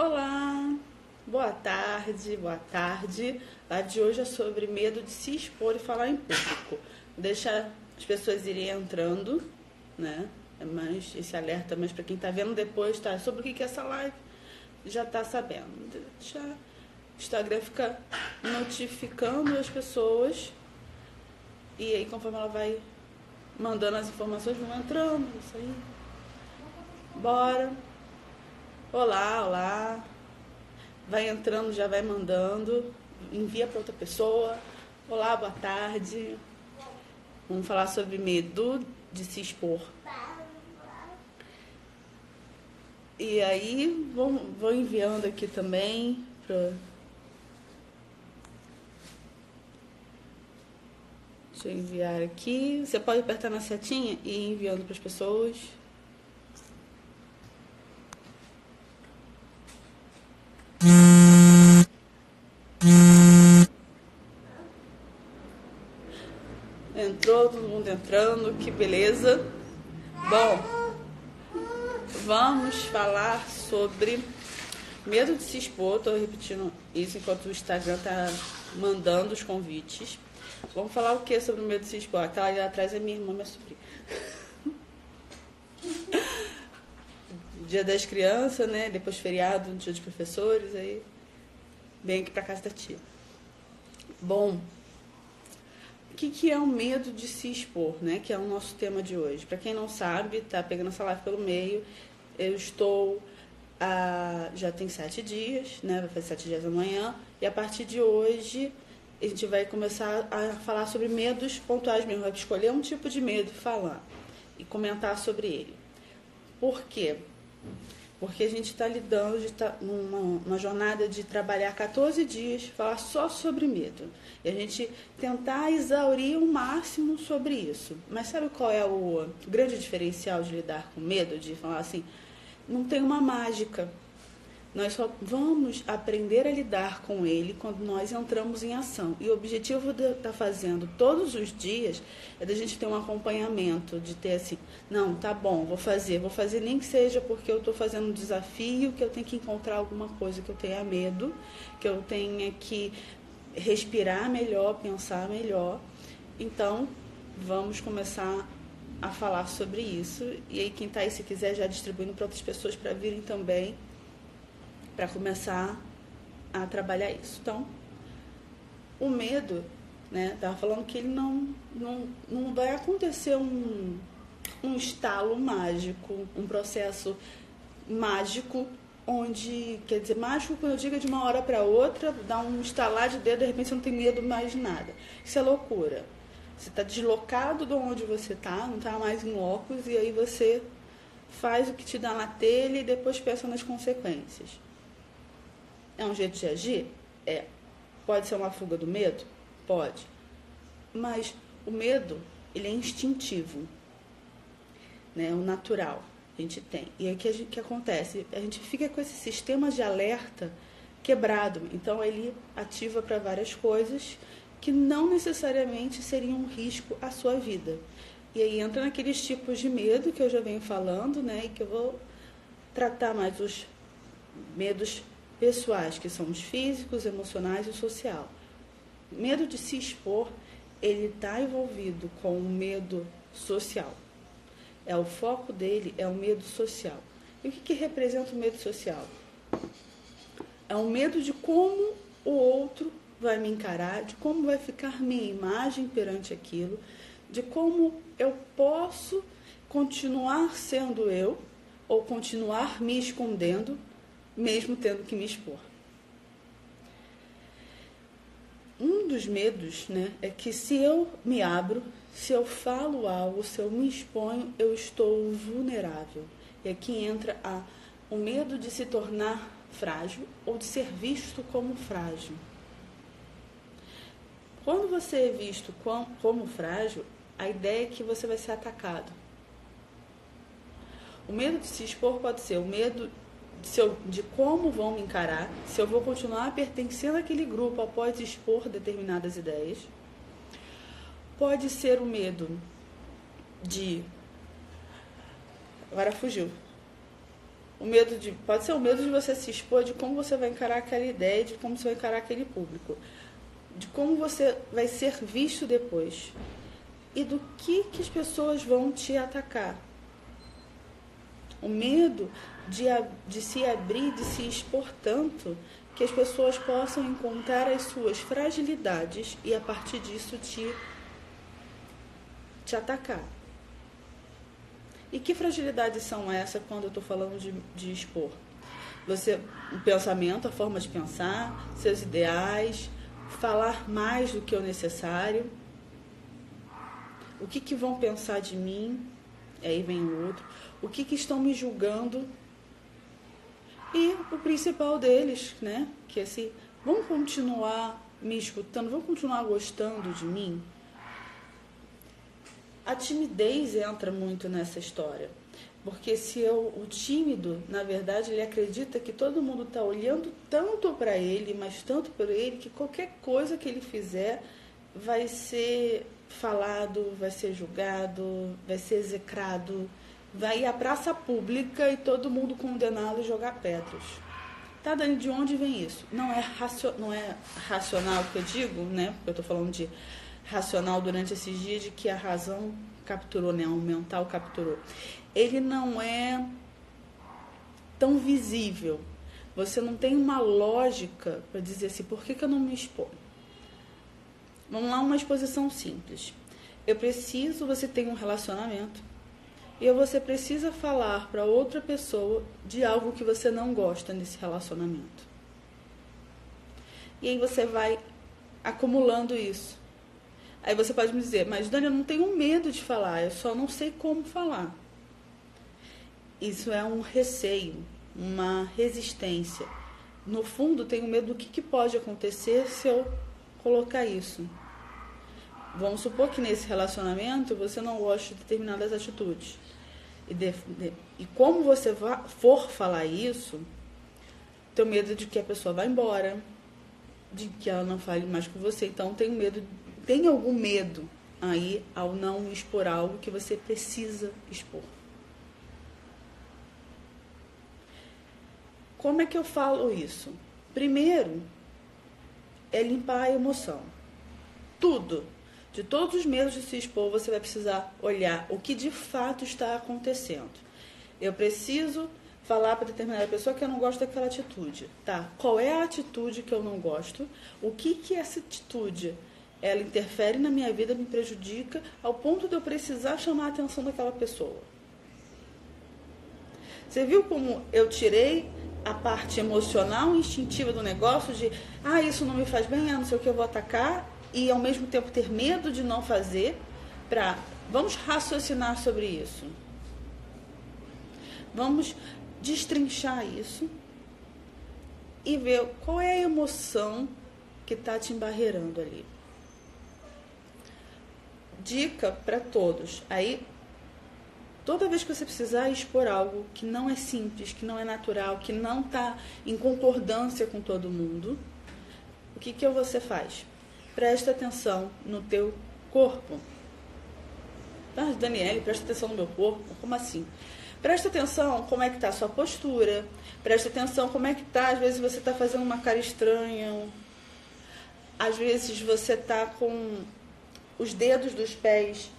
Olá, boa tarde, boa tarde. A live de hoje é sobre medo de se expor e falar em público. Vou deixar as pessoas irem entrando, né? Mas esse alerta, mas para quem está vendo depois, tá? Sobre o que é essa live, já está sabendo. Deixa o Instagram fica notificando as pessoas e aí conforme ela vai mandando as informações, vão entrando, isso aí. Bora. Olá, olá. Vai entrando, já vai mandando, envia para outra pessoa. Olá, boa tarde. Vamos falar sobre medo de se expor. E aí, vou enviando aqui também. Deixa eu enviar aqui. Você pode apertar na setinha e ir enviando para as pessoas. Entrou, todo mundo entrando, que beleza. Bom, vamos falar sobre medo de se expor. Estou repetindo isso enquanto o Instagram está mandando os convites. Vamos falar o que sobre o medo de se expor? Aquela ali atrás é minha irmã, minha sobrinha. Dia das crianças, né? Depois feriado, dia dos professores, aí vem aqui para casa da tia. Bom, o que é o medo de se expor, né? Que é o nosso tema de hoje. Para quem não sabe, tá pegando essa live pelo meio, eu estou já tem 7 dias, né? Vai fazer 7 dias amanhã, e a partir de hoje a gente vai começar a falar sobre medos pontuais mesmo, vai escolher um tipo de medo e falar e comentar sobre ele. Por quê? Porque a gente está lidando, numa jornada de trabalhar 14 dias, falar só sobre medo. E a gente tentar exaurir o máximo sobre isso. Mas sabe qual é o grande diferencial de lidar com medo? De falar assim, não tem uma mágica. Nós só vamos aprender a lidar com ele quando nós entramos em ação. E o objetivo de estar fazendo todos os dias é da gente ter um acompanhamento, de ter assim, não, tá bom, vou fazer nem que seja porque eu estou fazendo um desafio, que eu tenho que encontrar alguma coisa que eu tenha medo, que eu tenha que respirar melhor, pensar melhor. Então, vamos começar a falar sobre isso. E aí, quem está aí, se quiser, já distribuindo para outras pessoas para virem também, para começar a trabalhar isso. Então, o medo, né, estava falando que ele não vai acontecer um estalo mágico, um processo mágico, onde, quer dizer, mágico quando eu digo de uma hora para outra, dá um estalar de dedo, de repente você não tem medo mais de nada. Isso é loucura. Você está deslocado de onde você está, não está mais em óculos, e aí você faz o que te dá na telha e depois pensa nas consequências. É um jeito de agir? É. Pode ser uma fuga do medo? Pode. Mas o medo, ele é instintivo, né? O natural a gente tem. E aí que acontece? A gente fica com esse sistema de alerta quebrado. Então ele ativa para várias coisas que não necessariamente seriam um risco à sua vida. E aí entra naqueles tipos de medo que eu já venho falando, né? E que eu vou tratar mais os medos pessoais, que são os físicos, emocionais e o social. Medo de se expor, ele está envolvido com o medo social. O foco dele é o medo social. E o que representa o medo social? É o medo de como o outro vai me encarar, de como vai ficar minha imagem perante aquilo, de como eu posso continuar sendo eu ou continuar me escondendo, mesmo tendo que me expor. Um dos medos, né, é que se eu me abro, se eu falo algo, se eu me exponho, eu estou vulnerável. E aqui entra o medo de se tornar frágil ou de ser visto como frágil. Quando você é visto como frágil, a ideia é que você vai ser atacado. O medo de se expor pode ser o medo de como vão me encarar, se eu vou continuar pertencendo àquele grupo após expor determinadas ideias. Pode ser o medo de... Agora fugiu. Pode ser o medo de você se expor, de como você vai encarar aquela ideia, de como você vai encarar aquele público, de como você vai ser visto depois e do que as pessoas vão te atacar. O medo de se abrir, de se expor tanto, que as pessoas possam encontrar as suas fragilidades e a partir disso te atacar. E que fragilidades são essas quando eu estou falando de expor? O pensamento, a forma de pensar, seus ideais, falar mais do que o necessário. O que vão pensar de mim? Aí vem o outro. O que estão me julgando? E o principal deles, né? Que é assim, vão continuar me escutando, vão continuar gostando de mim? A timidez entra muito nessa história. Porque o tímido, na verdade, ele acredita que todo mundo está olhando tanto para ele, mas tanto para ele, que qualquer coisa que ele fizer vai ser falado, vai ser julgado, vai ser execrado, vai ir à praça pública e todo mundo condená-lo e jogar pedras. Tá, Dani, de onde vem isso? Não é racional que eu digo, né? Porque eu estou falando de racional durante esses dias, de que a razão capturou, né? O mental capturou. Ele não é tão visível. Você não tem uma lógica para dizer assim, por que eu não me exponho? Vamos lá, uma exposição simples. Você tem um relacionamento e você precisa falar para outra pessoa de algo que você não gosta nesse relacionamento. E aí você vai acumulando isso. Aí você pode me dizer, mas Dani, eu não tenho medo de falar, eu só não sei como falar. Isso é um receio, uma resistência. No fundo, tenho medo do que pode acontecer se eu colocar isso. Vamos supor que nesse relacionamento você não gosta de determinadas atitudes. E como você for falar isso, tenho medo de que a pessoa vá embora, de que ela não fale mais com você. Então, tem algum medo aí ao não expor algo que você precisa expor. Como é que eu falo isso? Primeiro, é limpar a emoção. Tudo. De todos os medos de se expor, você vai precisar olhar o que de fato está acontecendo. Eu preciso falar para determinada pessoa que eu não gosto daquela atitude. Tá, qual é a atitude que eu não gosto? O que essa atitude, ela interfere na minha vida, me prejudica, ao ponto de eu precisar chamar a atenção daquela pessoa? Você viu como eu tirei a parte emocional, instintiva do negócio de, isso não me faz bem, não sei o que, eu vou atacar, e ao mesmo tempo ter medo de não fazer, vamos raciocinar sobre isso. Vamos destrinchar isso e ver qual é a emoção que está te embarreirando ali. Dica para todos. Aí, toda vez que você precisar expor algo que não é simples, que não é natural, que não está em concordância com todo mundo, o que você faz? Presta atenção no teu corpo. Daniele, presta atenção no meu corpo? Como assim? Presta atenção como é que está a sua postura. Presta atenção como é que está. Às vezes você está fazendo uma cara estranha. Às vezes você está com os dedos dos pés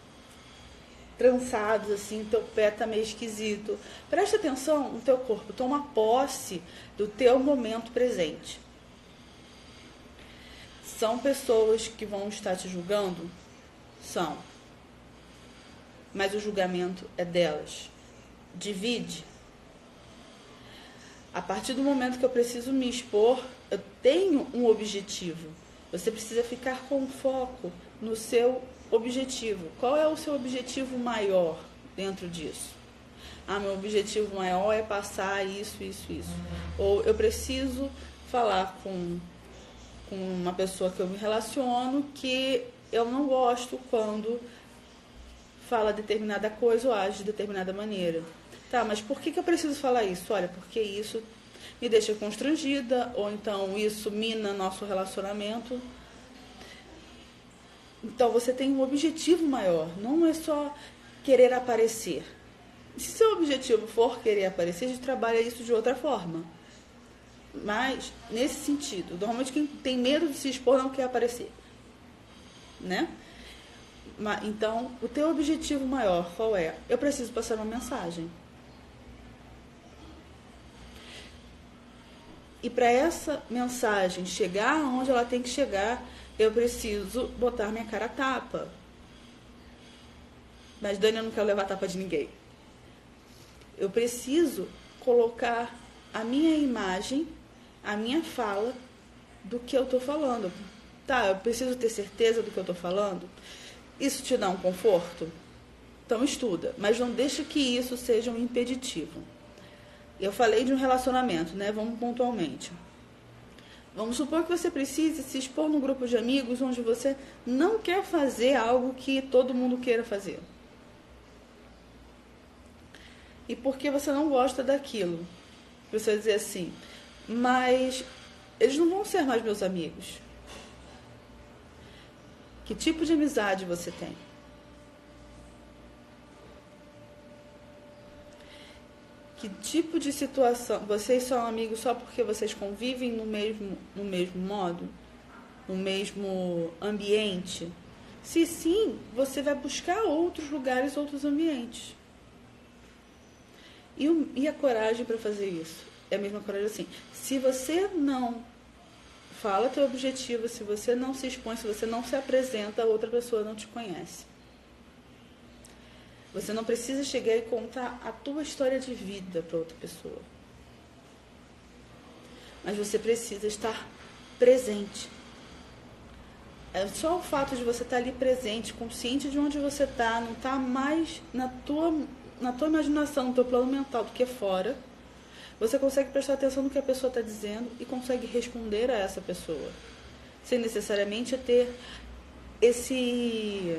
trançados, assim, teu pé está meio esquisito. Presta atenção no teu corpo. Toma posse do teu momento presente. São pessoas que vão estar te julgando? São. Mas o julgamento é delas. Divide. A partir do momento que eu preciso me expor, eu tenho um objetivo. Você precisa ficar com foco no seu objetivo. Qual é o seu objetivo maior dentro disso? Meu objetivo maior é passar isso. Ou eu preciso falar com uma pessoa que eu me relaciono que eu não gosto quando fala determinada coisa ou age de determinada maneira. Tá, mas por que eu preciso falar isso? Olha, porque isso me deixa constrangida, ou então isso mina nosso relacionamento. Então você tem um objetivo maior, não é só querer aparecer. Se seu objetivo for querer aparecer, a gente trabalha isso de outra forma. Mas, nesse sentido, normalmente quem tem medo de se expor não quer aparecer. Né? Então, o teu objetivo maior, qual é? Eu preciso passar uma mensagem. E para essa mensagem chegar onde ela tem que chegar, eu preciso botar minha cara a tapa. Mas, Dani, eu não quero levar tapa de ninguém. Eu preciso colocar a minha imagem, a minha fala do que eu estou falando. Tá, eu preciso ter certeza do que eu estou falando. Isso te dá um conforto? Então estuda, mas não deixa que isso seja um impeditivo. Eu falei de um relacionamento, né? Vamos pontualmente. Vamos supor que você precise se expor num grupo de amigos onde você não quer fazer algo que todo mundo queira fazer. E porque você não gosta daquilo. Você vai dizer assim, mas eles não vão ser mais meus amigos. Que tipo de amizade você tem? Que tipo de situação? Vocês são amigos só porque vocês convivem no mesmo modo? No mesmo ambiente? Se sim, você vai buscar outros lugares, outros ambientes. E a coragem para fazer isso? É a mesma coragem assim. Se você não fala teu objetivo, se você não se expõe, se você não se apresenta, a outra pessoa não te conhece. Você não precisa chegar e contar a tua história de vida para outra pessoa. Mas você precisa estar presente. É só o fato de você estar ali presente, consciente de onde você está, não está mais na tua imaginação, no teu plano mental do que fora. Você consegue prestar atenção no que a pessoa está dizendo e consegue responder a essa pessoa. Sem necessariamente ter esse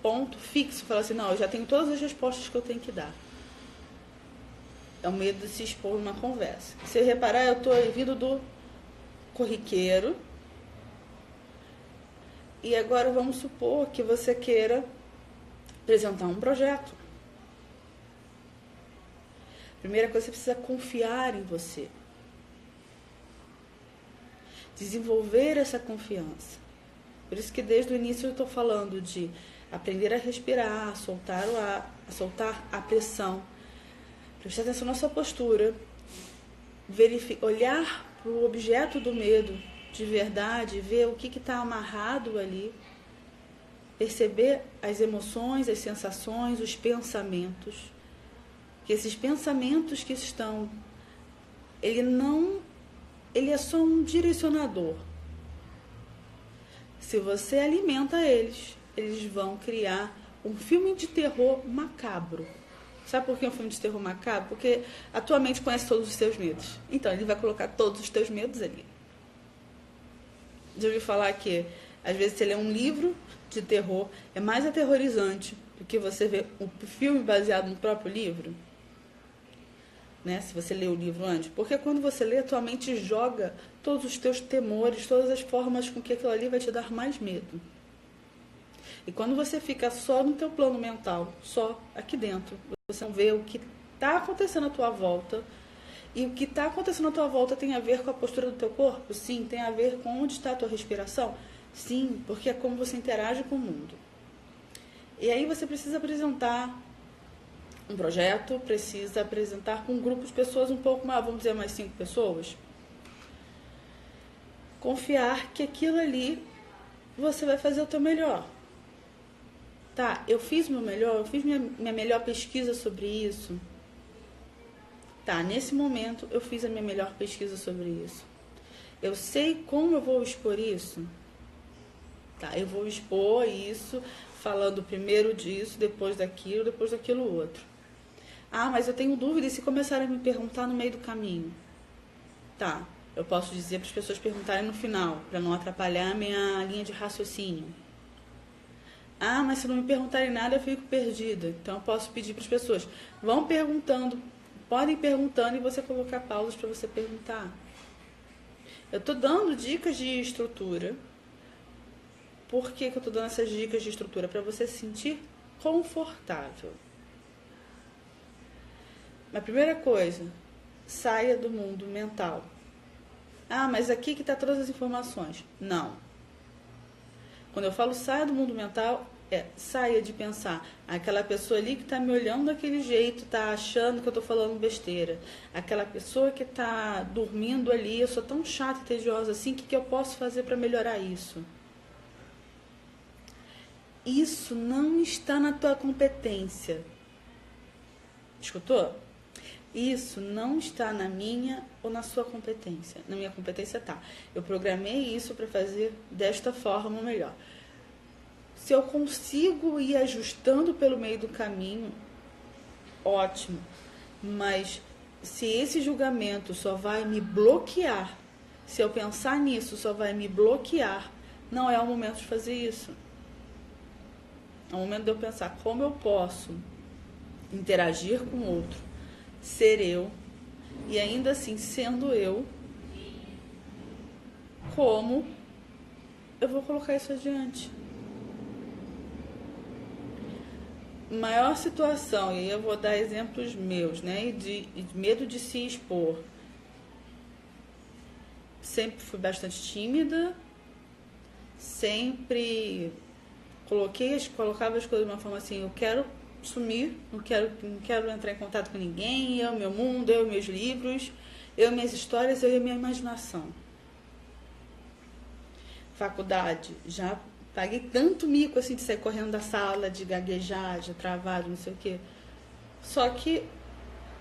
ponto fixo, falar assim, não, eu já tenho todas as respostas que eu tenho que dar. É o medo de se expor numa conversa. Se você reparar, eu estou vindo do corriqueiro. E agora vamos supor que você queira apresentar um projeto. Primeira coisa, você precisa confiar em você. Desenvolver essa confiança. Por isso que desde o início eu estou falando de aprender a respirar, a soltar o ar, a soltar a pressão. Prestar atenção na sua postura. Olhar para o objeto do medo de verdade, ver o que está amarrado ali. Perceber as emoções, as sensações, os pensamentos. Que esses pensamentos que estão, ele é só um direcionador. Se você alimenta eles vão criar um filme de terror macabro. Sabe por que é um filme de terror macabro? Porque a tua mente conhece todos os teus medos. Então, ele vai colocar todos os teus medos ali. Já ouvi falar que, às vezes, você lê um livro de terror, é mais aterrorizante do que você ver um filme baseado no próprio livro? Né? Se você lê o livro antes. Porque quando você lê, a tua mente joga todos os teus temores, todas as formas com que aquilo ali vai te dar mais medo. E quando você fica só no teu plano mental, só aqui dentro, você não vê o que está acontecendo à tua volta. E o que está acontecendo à tua volta tem a ver com a postura do teu corpo? Sim. Tem a ver com onde está a tua respiração? Sim, porque é como você interage com o mundo. E aí você precisa apresentar um projeto, precisa apresentar com um grupo de pessoas um pouco mais, vamos dizer, mais 5 pessoas. Confiar que aquilo ali você vai fazer o teu melhor. Tá, eu fiz o meu melhor, eu fiz minha melhor pesquisa sobre isso. Tá, nesse momento eu fiz a minha melhor pesquisa sobre isso. Eu sei como eu vou expor isso. Tá, eu vou expor isso falando primeiro disso, depois daquilo outro. Ah, mas eu tenho dúvida e se começarem a me perguntar no meio do caminho? Tá, eu posso dizer para as pessoas perguntarem no final, para não atrapalhar a minha linha de raciocínio. Ah, mas se não me perguntarem nada eu fico perdida. Então eu posso pedir para as pessoas, vão perguntando, podem ir perguntando e você colocar pausas para você perguntar. Eu estou dando dicas de estrutura. Por que eu estou dando essas dicas de estrutura? Para você se sentir confortável. A primeira coisa, saia do mundo mental. Ah, mas aqui que está todas as informações. Não. Quando eu falo saia do mundo mental, saia de pensar. Aquela pessoa ali que está me olhando daquele jeito, está achando que eu estou falando besteira. Aquela pessoa que está dormindo ali, eu sou tão chata e tediosa assim, o que eu posso fazer para melhorar isso? Isso não está na tua competência. Escutou? Isso não está na minha ou na sua competência. Na minha competência tá. Eu programei isso para fazer desta forma melhor. Se eu consigo ir ajustando pelo meio do caminho, ótimo. Mas se esse julgamento só vai me bloquear, se eu pensar nisso só vai me bloquear, não é o momento de fazer isso. É o momento de eu pensar como eu posso interagir com o outro, ser eu, e ainda assim, sendo eu, como eu vou colocar isso adiante. Maior situação, e aí eu vou dar exemplos meus, né? De medo de se expor. Sempre fui bastante tímida, sempre colocava as coisas de uma forma assim, eu quero sumir, não quero entrar em contato com ninguém, eu, meu mundo, eu, meus livros, eu, minhas histórias, eu e minha imaginação. Faculdade, já paguei tanto mico assim de sair correndo da sala, de gaguejar, de travado, não sei o quê. Só que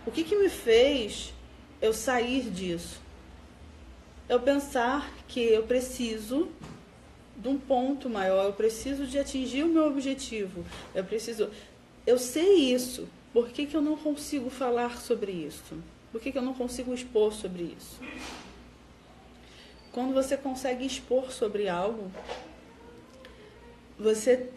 o que me fez eu sair disso? Eu pensar que eu preciso de um ponto maior, eu preciso de atingir o meu objetivo, eu sei isso, por que eu não consigo falar sobre isso? Por que eu não consigo expor sobre isso? Quando você consegue expor sobre algo, você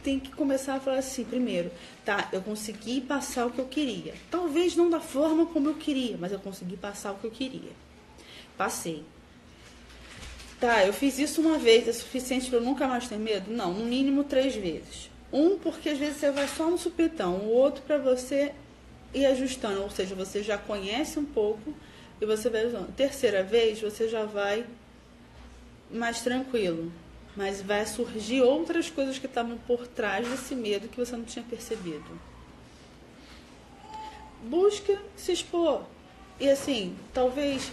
tem que começar a falar assim, primeiro, tá, eu consegui passar o que eu queria. Talvez não da forma como eu queria, mas eu consegui passar o que eu queria. Passei. Tá, eu fiz isso uma vez, é suficiente para eu nunca mais ter medo? Não, no mínimo 3 vezes. Porque às vezes você vai só no supetão, o outro para você ir ajustando, ou seja, você já conhece um pouco e você vai usando. Terceira vez, você já vai mais tranquilo, mas vai surgir outras coisas que estavam por trás desse medo que você não tinha percebido. Busca se expor. E assim, talvez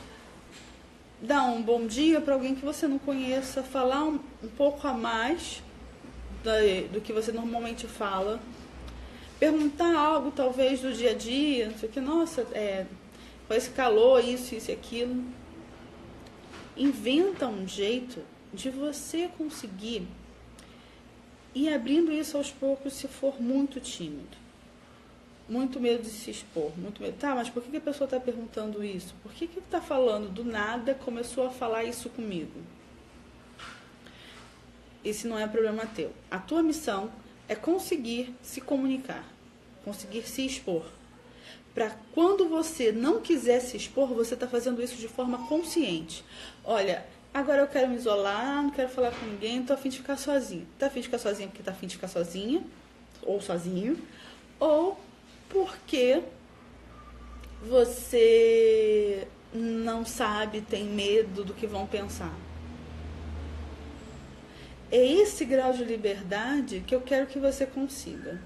dar um bom dia para alguém que você não conheça, falar um pouco a mais do que você normalmente fala, perguntar algo talvez do dia a dia, não sei o que, nossa, com esse calor, isso e aquilo. Inventa um jeito de você conseguir ir abrindo isso aos poucos se for muito tímido. Muito medo de se expor, muito medo. Tá, mas por que a pessoa está perguntando isso? Por que está falando do nada, começou a falar isso comigo? Esse não é problema teu. A tua missão é conseguir se comunicar, conseguir se expor. Para quando você não quiser se expor, você está fazendo isso de forma consciente. Olha, agora eu quero me isolar, não quero falar com ninguém, estou a fim de ficar sozinha. Está a fim de ficar sozinha porque está a fim de ficar sozinha, ou sozinho, ou porque você não sabe, tem medo do que vão pensar. É esse grau de liberdade que eu quero que você consiga.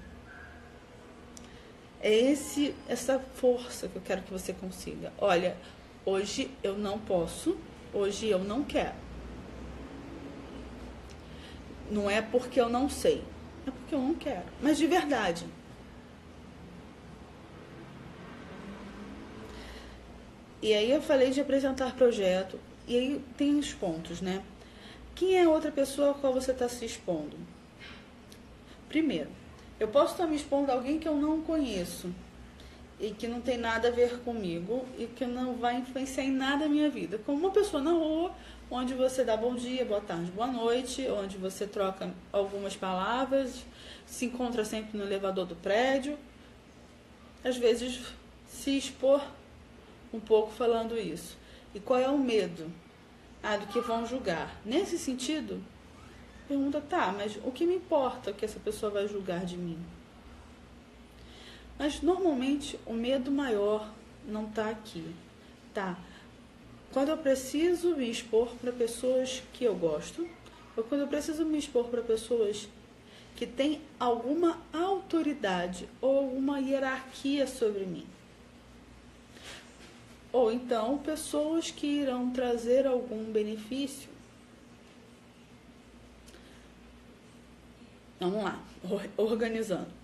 É essa força que eu quero que você consiga. Olha, hoje eu não posso, hoje eu não quero. Não é porque eu não sei, é porque eu não quero. Mas de verdade. E aí eu falei de apresentar projeto, e aí tem os pontos, né? Quem é a outra pessoa a qual você está se expondo? Primeiro, eu posso estar me expondo a alguém que eu não conheço e que não tem nada a ver comigo e que não vai influenciar em nada a minha vida. Como uma pessoa na rua, onde você dá bom dia, boa tarde, boa noite, onde você troca algumas palavras, se encontra sempre no elevador do prédio. Às vezes, se expor um pouco falando isso. E qual é o medo? Do que vão julgar. Nesse sentido, pergunta, tá, mas o que me importa que essa pessoa vai julgar de mim? Mas normalmente o medo maior não está aqui, tá? Quando eu preciso me expor para pessoas que eu gosto, ou quando eu preciso me expor para pessoas que têm alguma autoridade ou alguma hierarquia sobre mim. Ou então pessoas que irão trazer algum benefício. Vamos lá, organizando.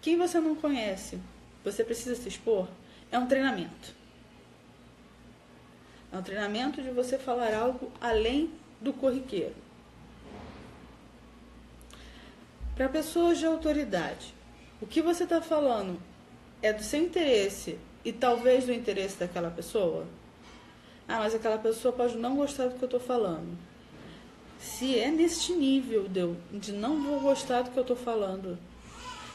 Quem você não conhece, você precisa se expor, é um treinamento. É um treinamento de você falar algo além do corriqueiro. Para pessoas de autoridade, o que você está falando é do seu interesse e talvez do interesse daquela pessoa? Ah, mas aquela pessoa pode não gostar do que eu estou falando. Se é neste nível de não vou gostar do que eu estou falando,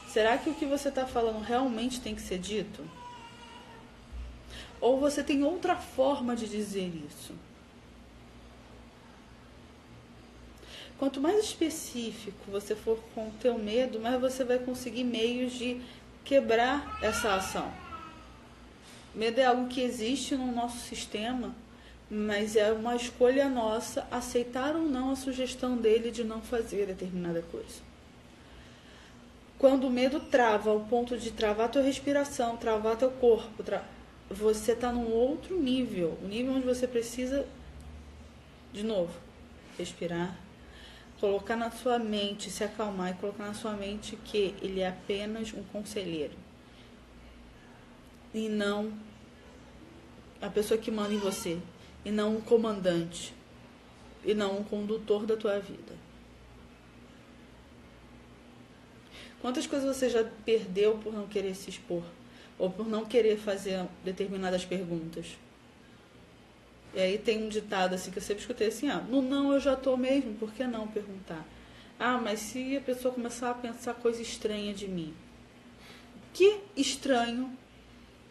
será que o que você está falando realmente tem que ser dito? Ou você tem outra forma de dizer isso? Quanto mais específico você for com o teu medo, mais você vai conseguir meios de quebrar essa ação. Medo é algo que existe no nosso sistema, mas é uma escolha nossa aceitar ou não a sugestão dele de não fazer determinada coisa. Quando o medo trava ao ponto de travar a tua respiração, travar teu corpo, você está num outro nível, o nível onde você precisa, de novo, respirar, colocar na sua mente, se acalmar e colocar na sua mente que ele é apenas um conselheiro e não a pessoa que manda em você, e não um comandante, e não um condutor da tua vida. Quantas coisas você já perdeu por não querer se expor? Ou por não querer fazer determinadas perguntas? E aí tem um ditado assim que eu sempre escutei assim, no não eu já estou mesmo, por que não perguntar? Ah, mas se a pessoa começar a pensar coisa estranha de mim? Que estranho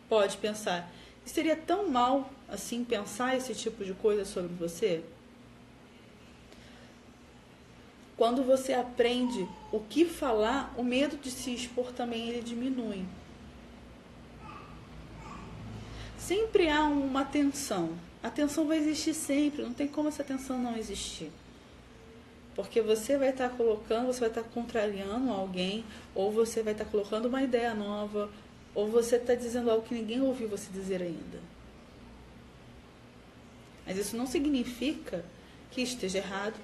pode pensar? Seria tão mal assim pensar esse tipo de coisa sobre você? Quando você aprende o que falar, o medo de se expor também ele diminui. Sempre há uma tensão. A tensão vai existir sempre, não tem como essa tensão não existir. Porque você vai estar colocando, você vai estar contrariando alguém, ou você vai estar colocando uma ideia nova, ou você está dizendo algo que ninguém ouviu você dizer ainda. Mas isso não significa que esteja errado.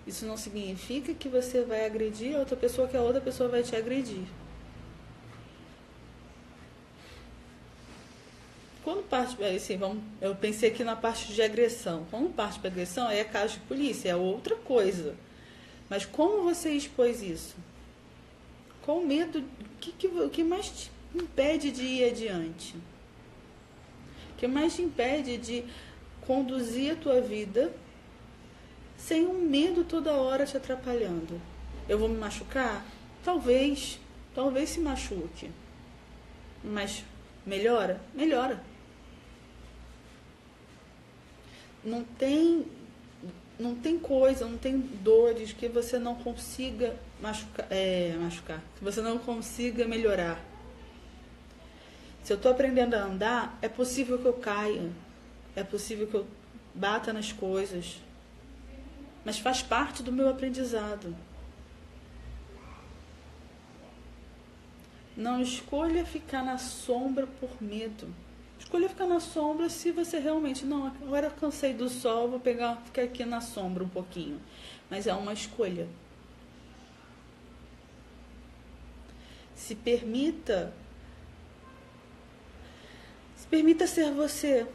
Isso não significa que você vai agredir a outra pessoa, que a outra pessoa vai te agredir. Quando parte, assim, eu pensei aqui na parte de agressão. Quando parte para agressão, é caso de polícia, é outra coisa. Mas como você expôs isso? Com medo, o que mais te impede de ir adiante? O que mais te impede de conduzir a tua vida sem um medo toda hora te atrapalhando? Eu vou me machucar? Talvez se machuque. Mas melhora? Melhora. Não tem coisa, não tem dores que você não consiga machucar, que você não consiga melhorar. Se eu estou aprendendo a andar, é possível que eu caia, é possível que eu bata nas coisas, mas faz parte do meu aprendizado. Não escolha ficar na sombra por medo. Escolha ficar na sombra se você realmente... Não, agora eu cansei do sol, vou ficar aqui na sombra um pouquinho. Mas é uma escolha. Se permita ser você.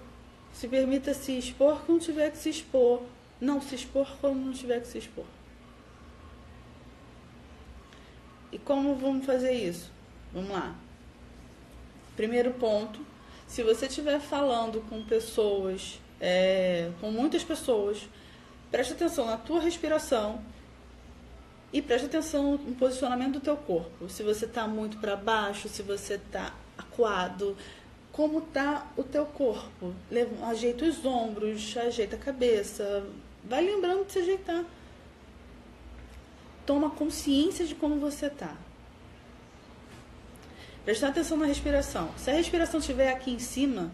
Se permita se expor quando tiver que se expor. Não se expor quando não tiver que se expor. E como vamos fazer isso? Vamos lá. Primeiro ponto, se você estiver falando com pessoas, com muitas pessoas, preste atenção na tua respiração e preste atenção no posicionamento do teu corpo. Se você está muito para baixo, se você está acuado, como está o teu corpo? Ajeita os ombros, ajeita a cabeça, vai lembrando de se ajeitar. Toma consciência de como você está. Prestar atenção na respiração. Se a respiração estiver aqui em cima,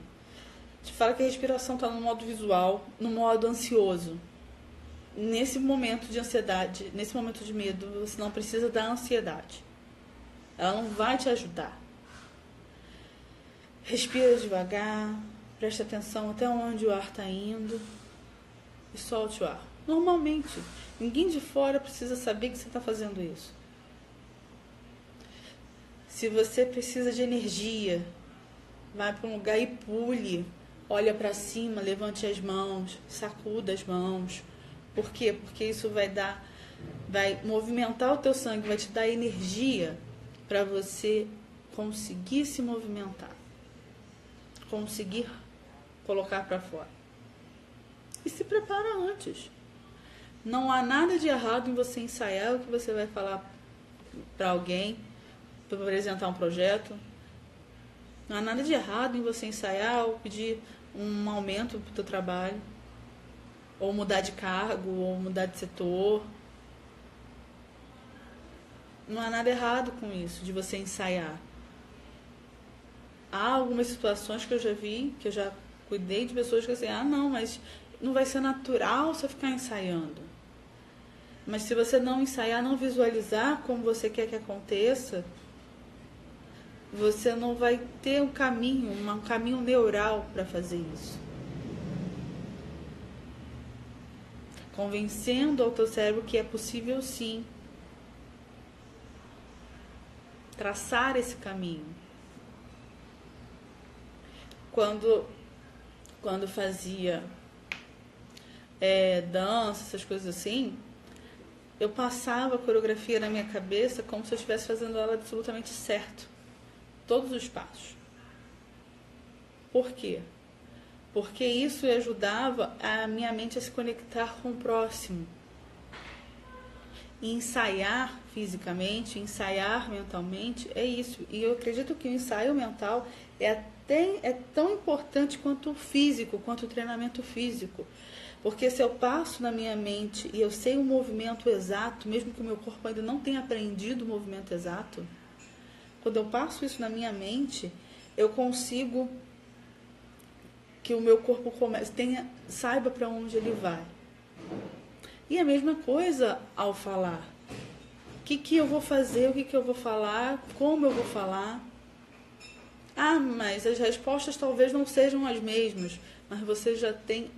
te fala que a respiração está no modo visual, no modo ansioso. Nesse momento de ansiedade, nesse momento de medo, você não precisa da ansiedade. Ela não vai te ajudar. Respira devagar, preste atenção até onde o ar está indo e solte o ar. Normalmente, ninguém de fora precisa saber que você está fazendo isso. Se você precisa de energia, vai para um lugar e pule. Olha para cima, levante as mãos, sacuda as mãos. Por quê? Porque isso vai movimentar o teu sangue, vai te dar energia para você conseguir se movimentar, conseguir colocar para fora. E se prepara antes. Não há nada de errado em você ensaiar o que você vai falar para alguém, para apresentar um projeto. Não há nada de errado em você ensaiar ou pedir um aumento para o teu trabalho, ou mudar de cargo, ou mudar de setor. Não há nada errado com isso, de você ensaiar. Há algumas situações que eu já vi, que eu já cuidei de pessoas que assim, não, mas não vai ser natural você ficar ensaiando. Mas se você não ensaiar, não visualizar como você quer que aconteça, você não vai ter um caminho neural para fazer isso. Convencendo ao teu cérebro que é possível sim traçar esse caminho. Quando fazia dança, essas coisas assim, eu passava a coreografia na minha cabeça como se eu estivesse fazendo ela absolutamente certo. Todos os passos. Por quê? Porque isso ajudava a minha mente a se conectar com o próximo. E ensaiar fisicamente, ensaiar mentalmente, é isso. E eu acredito que o ensaio mental é tão importante quanto o físico, quanto o treinamento físico. Porque se eu passo na minha mente e eu sei o movimento exato, mesmo que o meu corpo ainda não tenha aprendido o movimento exato, quando eu passo isso na minha mente, eu consigo que o meu corpo saiba para onde ele vai. E a mesma coisa ao falar. O que eu vou fazer, o que eu vou falar, como eu vou falar. Mas as respostas talvez não sejam as mesmas, mas você já tem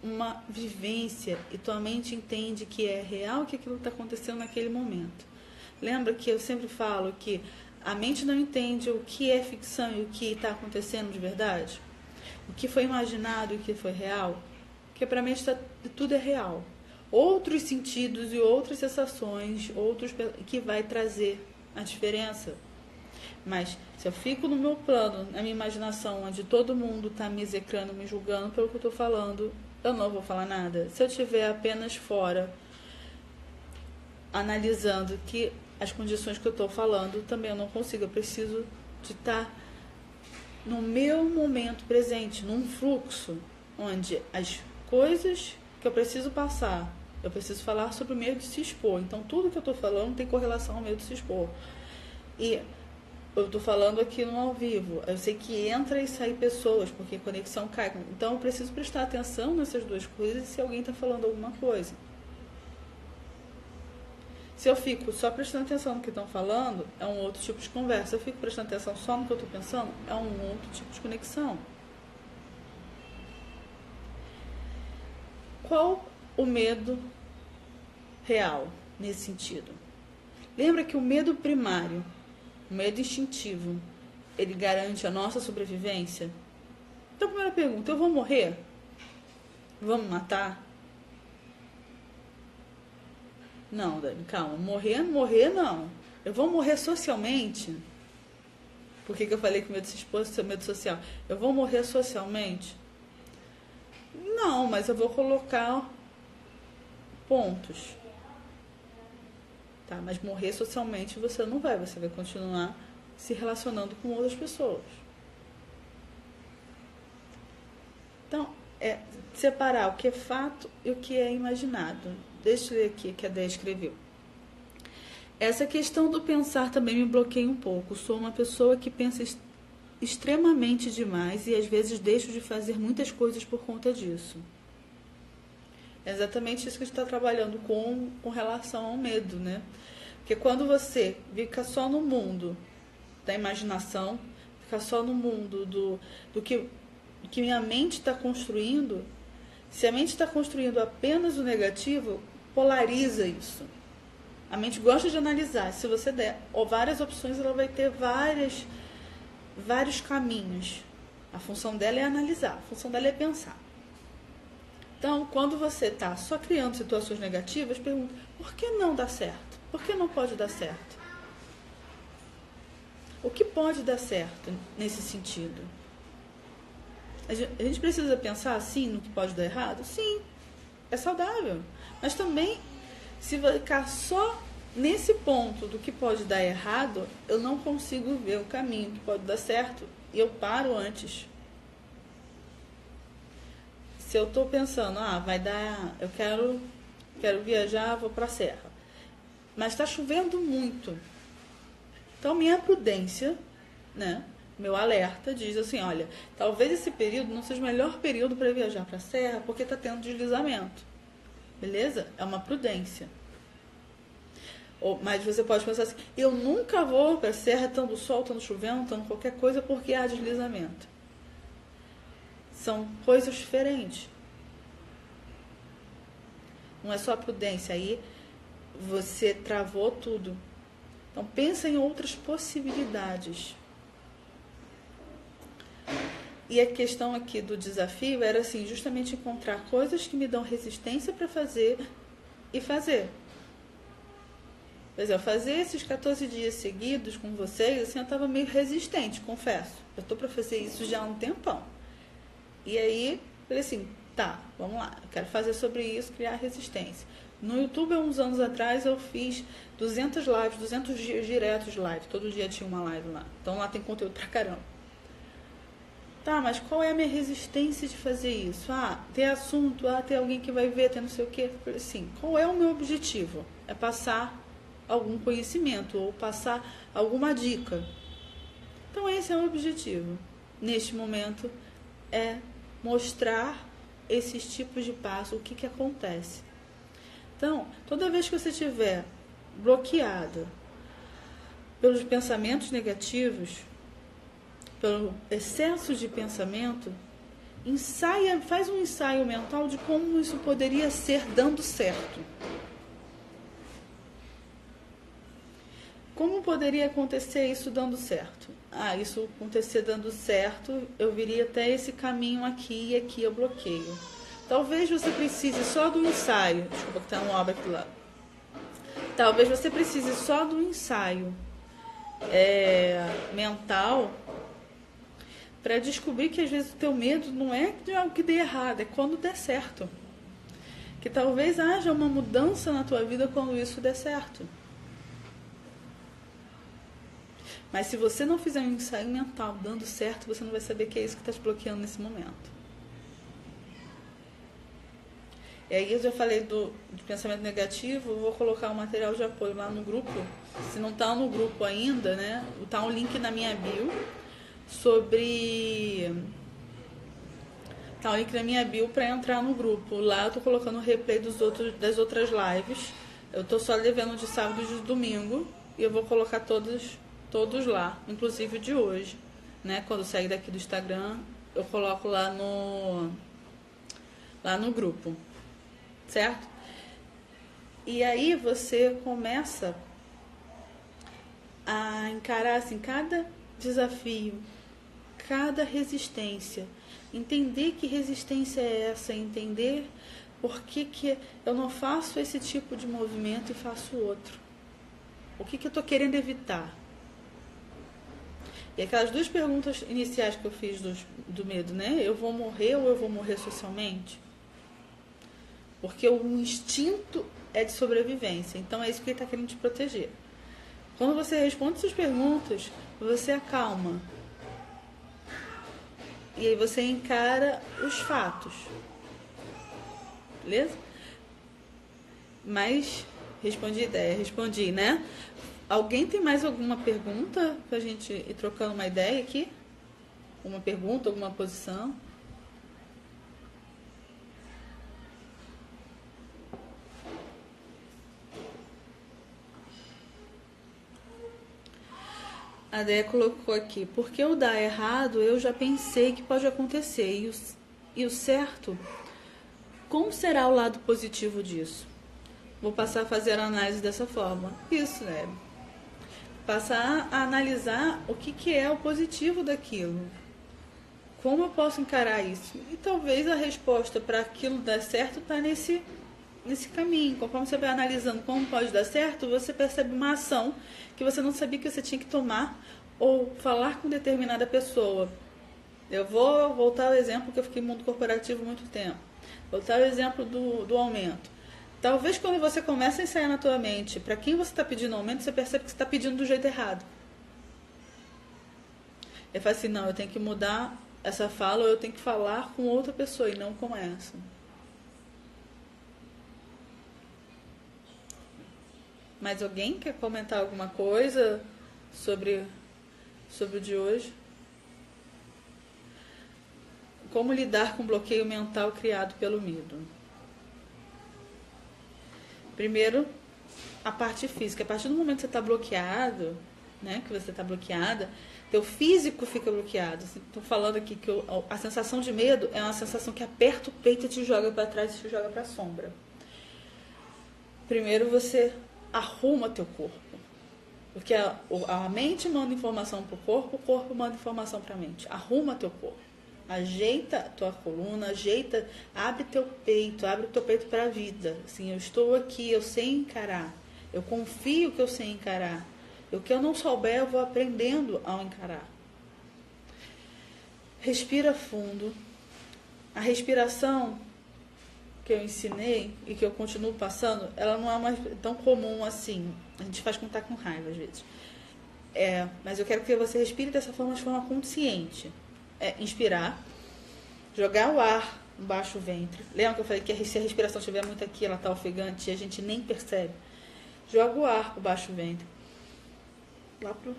uma vivência e tua mente entende que é real que aquilo está acontecendo naquele momento. Lembra que eu sempre falo que a mente não entende o que é ficção e o que está acontecendo de verdade? O que foi imaginado e o que foi real? Porque para a mente tudo é real. Outros sentidos e outras sensações, que vai trazer a diferença. Mas se eu fico no meu plano, na minha imaginação, onde todo mundo está me execrando, me julgando pelo que eu estou falando, eu não vou falar nada. Se eu estiver apenas fora, analisando que as condições que eu estou falando, também eu não consigo. Eu preciso de estar no meu momento presente, num fluxo, onde as coisas que eu preciso passar, eu preciso falar sobre o medo de se expor. Então, tudo que eu estou falando tem correlação ao medo de se expor. E eu estou falando aqui no ao vivo. Eu sei que entra e sai pessoas, porque a conexão cai. Então, eu preciso prestar atenção nessas duas coisas se alguém está falando alguma coisa. Se eu fico só prestando atenção no que estão falando, é um outro tipo de conversa. Se eu fico prestando atenção só no que eu estou pensando, é um outro tipo de conexão. Qual o medo real nesse sentido? Lembra que o medo primário, o medo instintivo, ele garante a nossa sobrevivência? Então, a primeira pergunta, eu vou morrer? Vão me matar? Não, Dani, calma. Morrer não. Eu vou morrer socialmente? Por que eu falei que o medo de se expor é medo social? Eu vou morrer socialmente? Não, mas eu vou colocar pontos. Tá, mas morrer socialmente você não vai. Você vai continuar se relacionando com outras pessoas. Então, é separar o que é fato e o que é imaginado. Deixa eu ler aqui que a Déia escreveu. Essa questão do pensar também me bloqueia um pouco. Sou uma pessoa que pensa extremamente demais e às vezes deixo de fazer muitas coisas por conta disso. É exatamente isso que a gente está trabalhando com relação ao medo, né? Porque quando você fica só no mundo da imaginação, fica só no mundo do que minha mente está construindo, se a mente está construindo apenas o negativo, polariza isso. A mente gosta de analisar. Se você der várias opções, ela vai ter vários caminhos. A função dela é analisar, a função dela é pensar. Então, quando você está só criando situações negativas, pergunta, por que não dá certo? Por que não pode dar certo? O que pode dar certo nesse sentido? A gente precisa pensar assim no que pode dar errado? Sim, é saudável. Mas também, se ficar só nesse ponto do que pode dar errado, eu não consigo ver o caminho que pode dar certo e eu paro antes. Se eu estou pensando, vai dar, eu quero viajar, vou para a serra, mas está chovendo muito. Então, minha prudência, né, meu alerta diz assim, olha, talvez esse período não seja o melhor período para viajar para a serra, porque está tendo deslizamento. Beleza? É uma prudência. Mas você pode pensar assim, eu nunca vou para a serra estando sol, estando chovendo, estando qualquer coisa, porque há deslizamento. São coisas diferentes. Não é só prudência, aí você travou tudo. Então pensa em outras possibilidades. E a questão aqui do desafio era assim, justamente encontrar coisas que me dão resistência para fazer e fazer. Por exemplo, fazer esses 14 dias seguidos com vocês, assim, eu estava meio resistente, confesso. Eu estou para fazer isso já há um tempão. E aí, falei assim, tá, vamos lá, eu quero fazer sobre isso, criar resistência. No YouTube, há uns anos atrás, eu fiz 200 lives, 200 dias diretos de live. Todo dia tinha uma live lá. Então lá tem conteúdo pra caramba. Tá, mas qual é a minha resistência de fazer isso? Ter assunto, ter alguém que vai ver, ter não sei o quê. Eu falei assim, qual é o meu objetivo? É passar algum conhecimento ou passar alguma dica. Então esse é o objetivo. Neste momento, é mostrar esses tipos de passo, o que acontece. Então, toda vez que você estiver bloqueado pelos pensamentos negativos, pelo excesso de pensamento, faz um ensaio mental de como isso poderia ser dando certo. Como poderia acontecer isso dando certo? Isso acontecer dando certo, eu viria até esse caminho aqui e aqui eu bloqueio. Talvez você precise só do ensaio. Desculpa que tem uma obra aqui do lado. Talvez você precise só do ensaio mental para descobrir que às vezes o teu medo não é de algo que dê errado, é quando der certo. Que talvez haja uma mudança na tua vida quando isso der certo. Mas se você não fizer um ensaio mental dando certo, você não vai saber que é isso que está te bloqueando nesse momento. E aí eu já falei de pensamento negativo, vou colocar um material de apoio lá no grupo. Se não está no grupo ainda, né? Está um link na minha bio Tá um link na minha bio para entrar no grupo. Lá eu tô colocando o replay das outras lives. Eu tô só devendo de sábado e de domingo. E eu vou colocar todos lá, inclusive o de hoje, né? Quando sair daqui do Instagram, eu coloco lá no grupo, certo? E aí você começa a encarar assim, cada desafio, cada resistência, entender que resistência é essa, entender por que eu não faço esse tipo de movimento e faço outro. O que eu estou querendo evitar? E aquelas duas perguntas iniciais que eu fiz do medo, né? Eu vou morrer ou eu vou morrer socialmente? Porque o instinto é de sobrevivência. Então é isso que ele está querendo te proteger. Quando você responde essas perguntas, você acalma. E aí você encara os fatos. Beleza? Mas Respondi ideia, respondi, né? Alguém tem mais alguma pergunta pra gente ir trocando uma ideia aqui? Uma pergunta, alguma posição? A Deia colocou aqui, porque o dar errado eu já pensei que pode acontecer. E o certo, como será o lado positivo disso? Vou passar a fazer a análise dessa forma. Isso, né? Passar a analisar o que é o positivo daquilo. Como eu posso encarar isso? E talvez a resposta para aquilo dar certo está nesse caminho. Conforme você vai analisando como pode dar certo, você percebe uma ação que você não sabia que você tinha que tomar ou falar com determinada pessoa. Eu vou voltar ao exemplo que eu fiquei no mundo corporativo muito tempo. Voltar ao exemplo do aumento. Talvez quando você começa a ensaiar na tua mente para quem você está pedindo aumento, você percebe que você está pedindo do jeito errado. Eu falo assim, não, eu tenho que mudar essa fala ou eu tenho que falar com outra pessoa e não com essa. Mais alguém quer comentar alguma coisa sobre o de hoje? Como lidar com o bloqueio mental criado pelo medo? Primeiro, a parte física. A partir do momento que você está bloqueado, né, que você está bloqueada, teu físico fica bloqueado. Estou falando aqui que a sensação de medo é uma sensação que aperta o peito e te joga para trás e te joga para a sombra. Primeiro você arruma teu corpo. Porque a mente manda informação para o corpo manda informação para a mente. Arruma teu corpo. Ajeita a tua coluna, abre teu peito para a vida. Assim, eu estou aqui, eu sei encarar. Eu confio que eu sei encarar. O que eu não souber, eu vou aprendendo ao encarar. Respira fundo. A respiração que eu ensinei e que eu continuo passando, ela não é mais tão comum assim. A gente faz quando está com raiva às vezes. Mas eu quero que você respire dessa forma, de forma consciente. Inspirar, jogar o ar embaixo do ventre. Lembra que eu falei que se a respiração estiver muito aqui, ela está ofegante e a gente nem percebe. Joga o ar por baixo do ventre, lá pro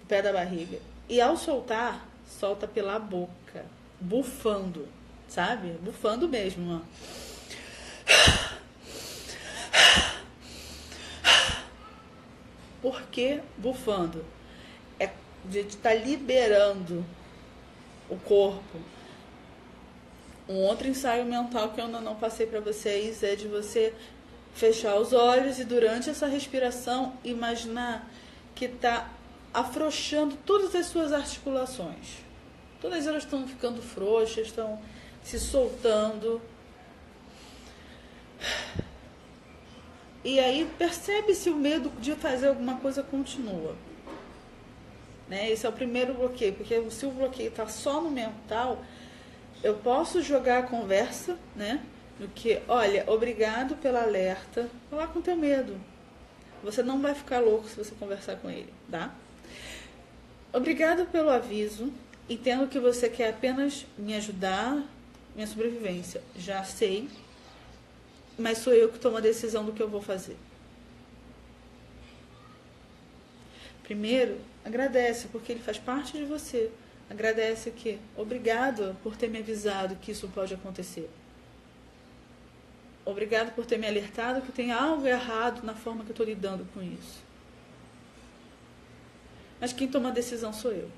pé da barriga. E ao soltar, solta pela boca, bufando, sabe? Bufando mesmo, ó. Por que bufando? É de estar liberando o corpo. Um outro ensaio mental que eu ainda não passei para vocês é de você fechar os olhos e durante essa respiração imaginar que está afrouxando todas as suas articulações. Todas elas estão ficando frouxas, estão se soltando. E aí percebe se o medo de fazer alguma coisa continua. Né? Esse é o primeiro bloqueio, porque se o bloqueio está só no mental, eu posso jogar a conversa, né? Do que, olha, obrigado pela alerta, falar com teu medo. Você não vai ficar louco se você conversar com ele, tá? Obrigado pelo aviso, entendo que você quer apenas me ajudar, minha sobrevivência. Já sei, mas sou eu que tomo a decisão do que eu vou fazer. Primeiro, agradece, porque ele faz parte de você. Agradece que, obrigado por ter me avisado que isso pode acontecer. Obrigado por ter me alertado que tem algo errado na forma que eu estou lidando com isso. Mas quem toma a decisão sou eu.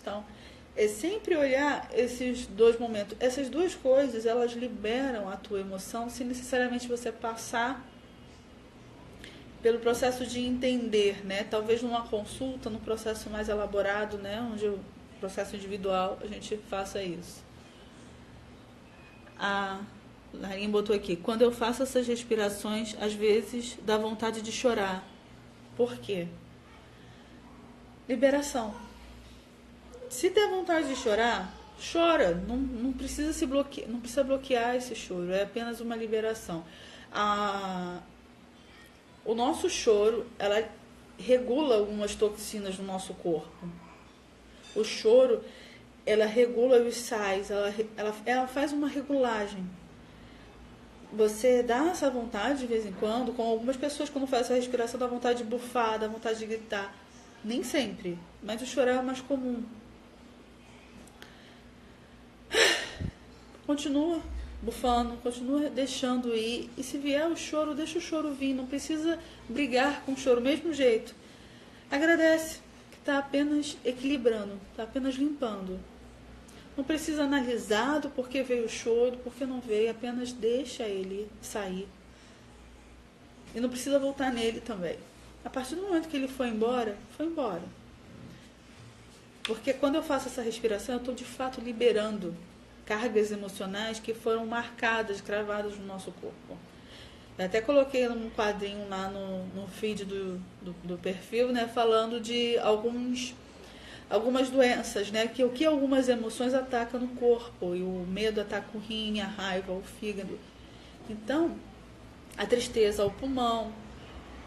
Então, é sempre olhar esses dois momentos. Essas duas coisas, elas liberam a tua emoção sem necessariamente você passar pelo processo de entender, né? Talvez numa consulta, num processo mais elaborado, né? Onde o processo individual, a gente faça isso. A Larinha botou aqui, quando eu faço essas respirações, às vezes dá vontade de chorar. Por quê? Liberação. Se der vontade de chorar, chora. Não precisa se bloquear, não precisa bloquear esse choro. É apenas uma liberação. O nosso choro, ela regula algumas toxinas no nosso corpo. O choro, ela regula os sais, ela faz uma regulagem. você dá essa vontade de vez em quando, com algumas pessoas quando faz essa respiração dá vontade de bufar, dá vontade de gritar. Nem sempre, mas o chorar é mais comum. Continua bufando, continua deixando ir. E se vier o choro, deixa o choro vir. Não precisa brigar com o choro, mesmo jeito. Agradece, que está apenas equilibrando, está apenas limpando. Não precisa analisar do porquê veio o choro, do porquê não veio, apenas deixa ele sair. E não precisa voltar nele também. A partir do momento que ele foi embora, foi embora. Porque quando eu faço essa respiração, eu estou de fato liberando cargas emocionais que foram marcadas, gravadas no nosso corpo. Eu até coloquei um quadrinho lá no feed do perfil, né, falando de algumas doenças, né, que o que algumas emoções atacam no corpo, e o medo ataca o rim, a raiva, o fígado. Então, a tristeza, o pulmão.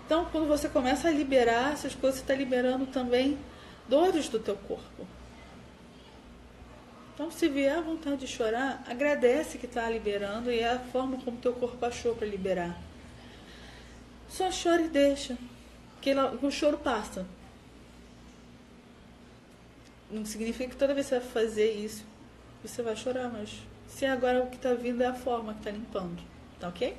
Então, quando você começa a liberar essas coisas, você está liberando também dores do teu corpo. Então, se vier a vontade de chorar, agradece que está liberando e é a forma como teu corpo achou para liberar. Só chora e deixa, que o choro passa. Não significa que toda vez que você vai fazer isso, você vai chorar, mas se agora o que está vindo é a forma que está limpando, tá ok?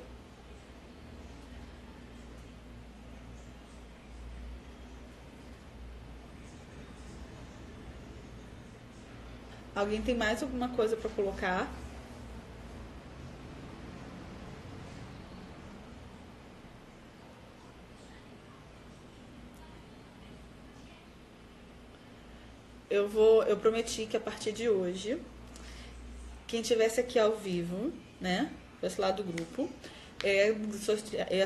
Alguém tem mais alguma coisa para colocar? Eu prometi que a partir de hoje, quem estivesse aqui ao vivo, né, desse lado do grupo, é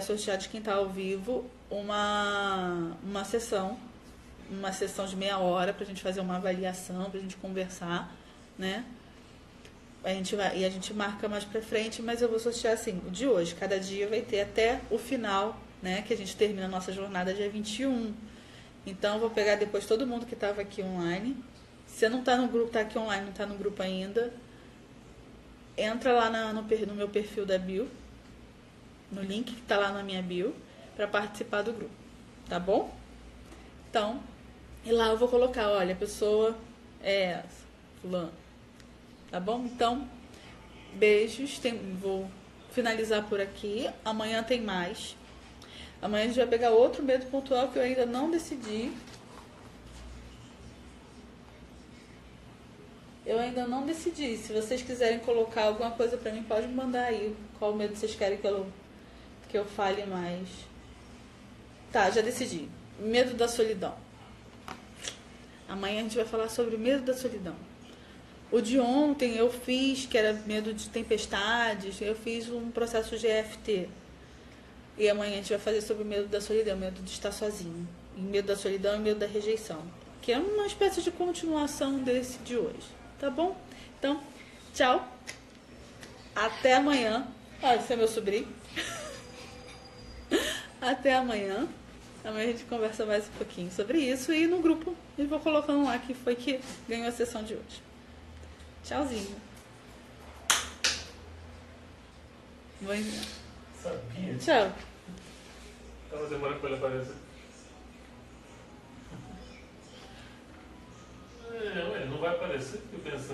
sorteado de quem está ao vivo uma sessão de meia hora para a gente fazer uma avaliação, para a gente conversar, né? A gente marca mais para frente, mas eu vou sortear assim, o de hoje. Cada dia vai ter até o final, né? Que a gente termina a nossa jornada dia 21. Então, eu vou pegar depois todo mundo que estava aqui online. Se você não está no grupo, está aqui online, não está no grupo ainda, entra lá no meu perfil da bio, no link que está lá na minha bio, para participar do grupo, tá bom? Então, e lá eu vou colocar, olha, a pessoa é essa, fulano, tá bom? Então, beijos, vou finalizar por aqui, amanhã tem mais. Amanhã a gente vai pegar outro medo pontual que eu ainda não decidi. Eu ainda não decidi. Se vocês quiserem colocar alguma coisa pra mim, pode me mandar aí. Qual medo vocês querem que eu fale mais. Tá, já decidi. Medo da solidão. Amanhã a gente vai falar sobre o medo da solidão. O de ontem eu fiz, que era medo de tempestades, eu fiz um processo de EFT. E amanhã a gente vai fazer sobre o medo da solidão, medo de estar sozinho. E medo da solidão e medo da rejeição. Que é uma espécie de continuação desse de hoje. Tá bom? Então, tchau. Até amanhã. Olha, esse é meu sobrinho. Até amanhã. Amanhã a gente conversa mais um pouquinho sobre isso. E no grupo eu vou colocando lá que foi que ganhou a sessão de hoje. Tchauzinho. Vou enviar. Sabia? Tchau. Tava demorando pra ele aparecer. Ué, não vai aparecer, fico pensando.